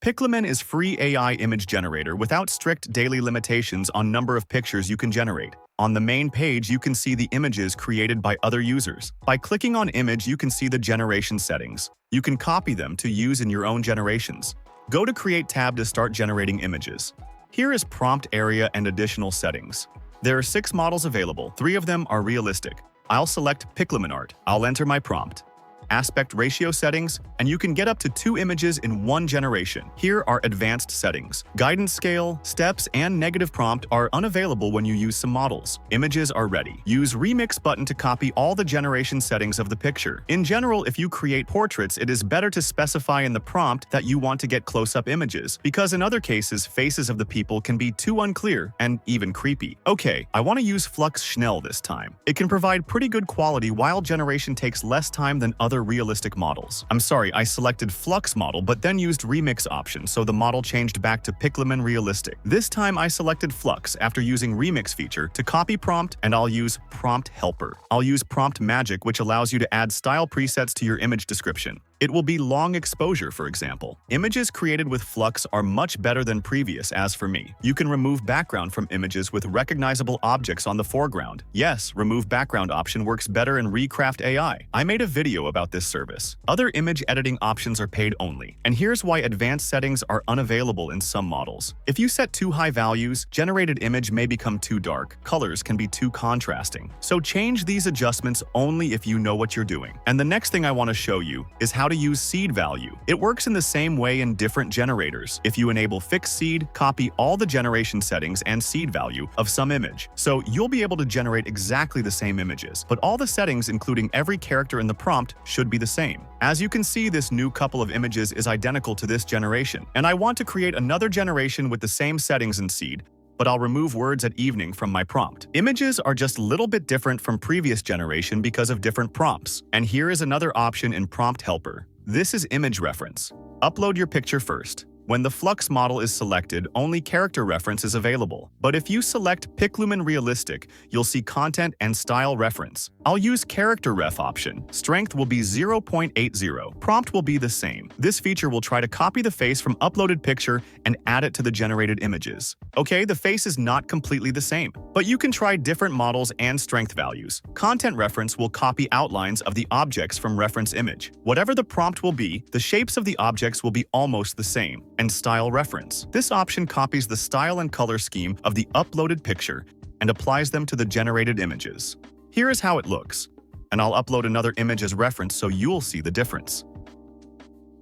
PicLumen is free AI image generator without strict daily limitations on number of pictures you can generate. On the main page, you can see the images created by other users. By clicking on image, you can see the generation settings. You can copy them to use in your own generations. Go to Create tab to start generating images. Here is prompt area and additional settings. There are 6 models available. 3 of them are realistic. I'll select PicLumen Art. I'll enter my prompt. Aspect ratio settings, and you can get up to 2 images in one generation. Here are advanced settings. Guidance scale, steps, and negative prompt are unavailable when you use some models. Images are ready. Use Remix button to copy all the generation settings of the picture. In general, if you create portraits, it is better to specify in the prompt that you want to get close-up images, because in other cases, faces of the people can be too unclear and even creepy. Okay, I want to use Flux Schnell this time. It can provide pretty good quality while generation takes less time than other realistic models. I'm sorry, I selected Flux model but then used Remix option, so the model changed back to PicLumen Realistic. This time I selected Flux after using Remix feature to copy prompt, and I'll use Prompt Helper. I'll use Prompt Magic, which allows you to add style presets to your image description. It will be long exposure, for example. Images created with Flux are much better than previous. As for me, you can remove background from images with recognizable objects on the foreground. Yes, remove background option works better in Recraft AI. I made a video about this service. Other image editing options are paid only. And here's why advanced settings are unavailable in some models. If you set too high values, generated image may become too dark. Colors can be too contrasting. So change these adjustments only if you know what you're doing. And the next thing I want to show you is how to use seed value. It works in the same way in different generators. If you enable fixed seed, copy all the generation settings and seed value of some image. So you'll be able to generate exactly the same images, but all the settings, including every character in the prompt, should be the same. As you can see, this new couple of images is identical to this generation, and I want to create another generation with the same settings and seed, but I'll remove words at evening from my prompt. Images are just a little bit different from previous generation because of different prompts. And here is another option in Prompt Helper. This is image reference. Upload your picture first. When the Flux model is selected, only character reference is available. But if you select PicLumen Realistic, you'll see content and style reference. I'll use character ref option. Strength will be 0.80. Prompt will be the same. This feature will try to copy the face from uploaded picture and add it to the generated images. Okay, the face is not completely the same, but you can try different models and strength values. Content reference will copy outlines of the objects from reference image. Whatever the prompt will be, the shapes of the objects will be almost the same. And style reference. This option copies the style and color scheme of the uploaded picture and applies them to the generated images. Here is how it looks, and I'll upload another image as reference so you'll see the difference.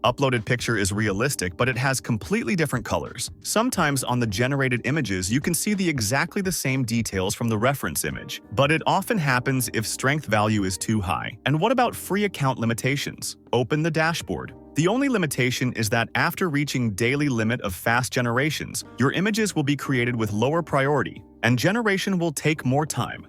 Uploaded picture is realistic, but it has completely different colors. Sometimes on the generated images, you can see exactly the same details from the reference image, but it often happens if strength value is too high. And what about free account limitations? Open the dashboard. The only limitation is that after reaching daily limit of fast generations, your images will be created with lower priority, and generation will take more time.